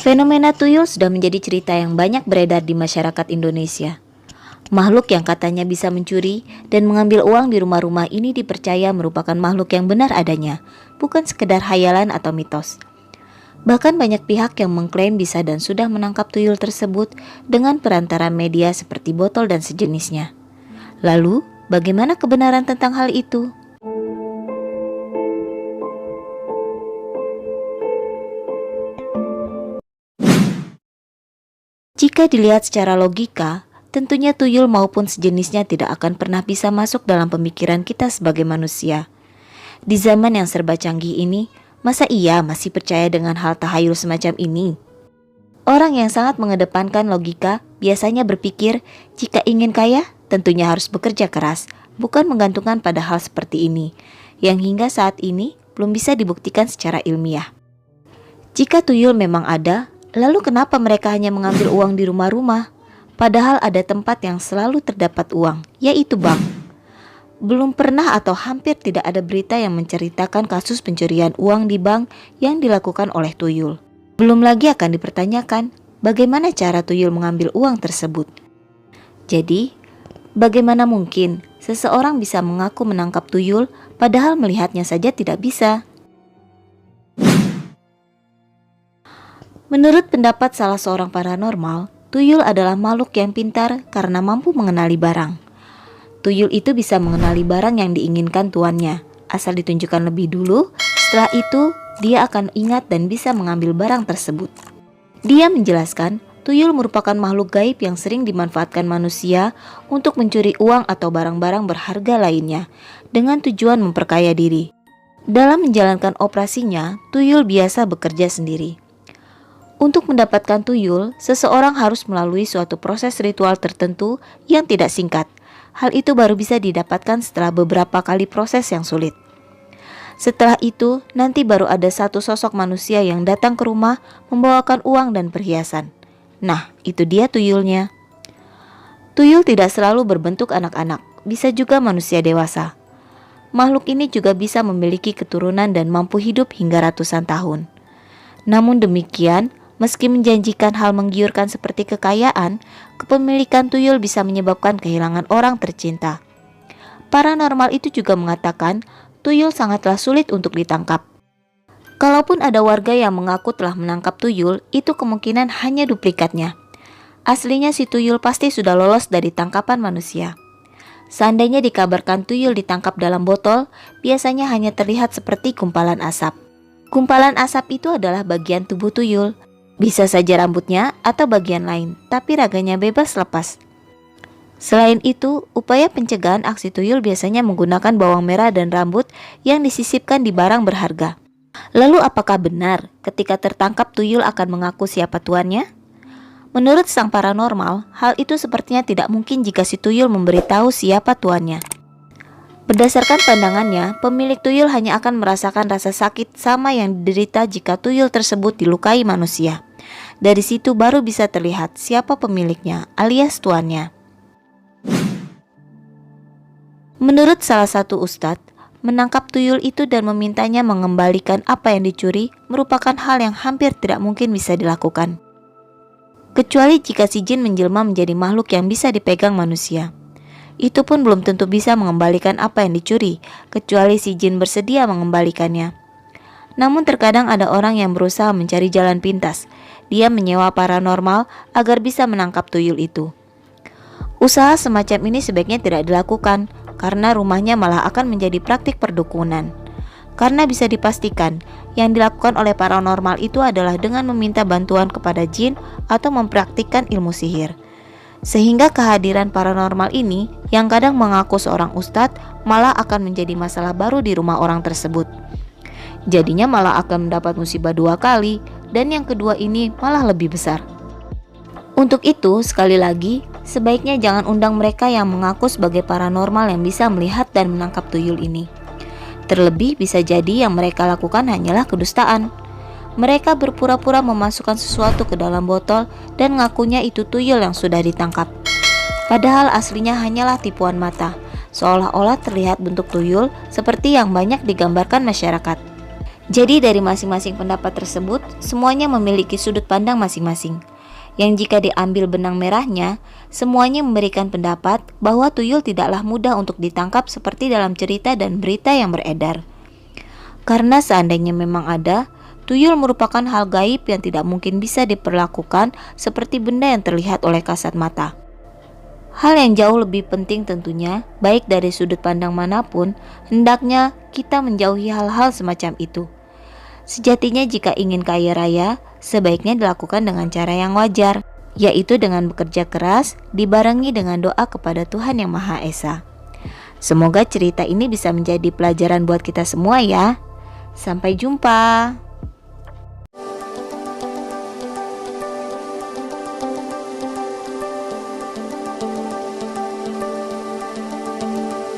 Fenomena tuyul sudah menjadi cerita yang banyak beredar di masyarakat Indonesia. Makhluk yang katanya bisa mencuri dan mengambil uang di rumah-rumah ini dipercaya merupakan makhluk yang benar adanya, bukan sekedar hayalan atau mitos. Bahkan banyak pihak yang mengklaim bisa dan sudah menangkap tuyul tersebut dengan perantara media seperti botol dan sejenisnya. Lalu, bagaimana kebenaran tentang hal itu? Jika dilihat secara logika, tentunya tuyul maupun sejenisnya tidak akan pernah bisa masuk dalam pemikiran kita sebagai manusia. Di zaman yang serba canggih ini, masa iya masih percaya dengan hal tahayul semacam ini? Orang yang sangat mengedepankan logika biasanya berpikir jika ingin kaya tentunya harus bekerja keras, bukan menggantungkan pada hal seperti ini, yang hingga saat ini belum bisa dibuktikan secara ilmiah. Jika tuyul memang ada, lalu kenapa mereka hanya mengambil uang di rumah-rumah? Padahal ada tempat yang selalu terdapat uang, yaitu bank. Belum pernah atau hampir tidak ada berita yang menceritakan kasus pencurian uang di bank yang dilakukan oleh tuyul. Belum lagi akan dipertanyakan bagaimana cara tuyul mengambil uang tersebut. Jadi, bagaimana mungkin seseorang bisa mengaku menangkap tuyul padahal melihatnya saja tidak bisa? Menurut pendapat salah seorang paranormal, tuyul adalah makhluk yang pintar karena mampu mengenali barang. Tuyul itu bisa mengenali barang yang diinginkan tuannya, asal ditunjukkan lebih dulu. Setelah itu, dia akan ingat dan bisa mengambil barang tersebut. Dia menjelaskan, tuyul merupakan makhluk gaib yang sering dimanfaatkan manusia untuk mencuri uang atau barang-barang berharga lainnya, dengan tujuan memperkaya diri. Dalam menjalankan operasinya, tuyul biasa bekerja sendiri. Untuk mendapatkan tuyul, seseorang harus melalui suatu proses ritual tertentu yang tidak singkat. Hal itu baru bisa didapatkan setelah beberapa kali proses yang sulit. Setelah itu, nanti baru ada satu sosok manusia yang datang ke rumah membawakan uang dan perhiasan. Nah, itu dia tuyulnya. Tuyul tidak selalu berbentuk anak-anak, bisa juga manusia dewasa. Makhluk ini juga bisa memiliki keturunan dan mampu hidup hingga ratusan tahun. Namun demikian, meski menjanjikan hal menggiurkan seperti kekayaan, kepemilikan tuyul bisa menyebabkan kehilangan orang tercinta. Paranormal itu juga mengatakan, tuyul sangatlah sulit untuk ditangkap. Kalaupun ada warga yang mengaku telah menangkap tuyul, itu kemungkinan hanya duplikatnya. Aslinya si tuyul pasti sudah lolos dari tangkapan manusia. Seandainya dikabarkan tuyul ditangkap dalam botol, biasanya hanya terlihat seperti gumpalan asap. Gumpalan asap itu adalah bagian tubuh tuyul. Bisa saja rambutnya atau bagian lain, tapi raganya bebas lepas. Selain itu, upaya pencegahan aksi tuyul biasanya menggunakan bawang merah dan rambut yang disisipkan di barang berharga. Lalu apakah benar ketika tertangkap tuyul akan mengaku siapa tuannya? Menurut sang paranormal, hal itu sepertinya tidak mungkin jika si tuyul memberitahu siapa tuannya. Berdasarkan pandangannya, pemilik tuyul hanya akan merasakan rasa sakit sama yang diderita jika tuyul tersebut dilukai manusia. Dari situ baru bisa terlihat siapa pemiliknya alias tuannya. Menurut salah satu ustadz, menangkap tuyul itu dan memintanya mengembalikan apa yang dicuri merupakan hal yang hampir tidak mungkin bisa dilakukan. Kecuali jika si jin menjelma menjadi makhluk yang bisa dipegang manusia. Itu pun belum tentu bisa mengembalikan apa yang dicuri, kecuali si jin bersedia mengembalikannya. Namun terkadang ada orang yang berusaha mencari jalan pintas. Dia menyewa paranormal agar bisa menangkap tuyul itu. Usaha semacam ini sebaiknya tidak dilakukan, karena rumahnya malah akan menjadi praktik perdukunan. Karena bisa dipastikan, yang dilakukan oleh paranormal itu adalah dengan meminta bantuan kepada jin atau mempraktikkan ilmu sihir. Sehingga kehadiran paranormal ini yang kadang mengaku seorang ustadz malah akan menjadi masalah baru di rumah orang tersebut. Jadinya malah akan mendapat musibah 2 kali, dan yang kedua ini malah lebih besar. Untuk itu, sekali lagi, sebaiknya jangan undang mereka yang mengaku sebagai paranormal yang bisa melihat dan menangkap tuyul ini. Terlebih bisa jadi yang mereka lakukan hanyalah kedustaan. Mereka berpura-pura memasukkan sesuatu ke dalam botol dan ngakunya itu tuyul yang sudah ditangkap. Padahal aslinya hanyalah tipuan mata, seolah-olah terlihat bentuk tuyul seperti yang banyak digambarkan masyarakat. Jadi dari masing-masing pendapat tersebut, semuanya memiliki sudut pandang masing-masing. Yang jika diambil benang merahnya, semuanya memberikan pendapat bahwa tuyul tidaklah mudah untuk ditangkap seperti dalam cerita dan berita yang beredar. Karena seandainya memang ada, tuyul merupakan hal gaib yang tidak mungkin bisa diperlakukan seperti benda yang terlihat oleh kasat mata. Hal yang jauh lebih penting tentunya, baik dari sudut pandang manapun, hendaknya kita menjauhi hal-hal semacam itu. Sejatinya jika ingin kaya raya, sebaiknya dilakukan dengan cara yang wajar, yaitu dengan bekerja keras, dibarengi dengan doa kepada Tuhan Yang Maha Esa. Semoga cerita ini bisa menjadi pelajaran buat kita semua ya. Sampai jumpa.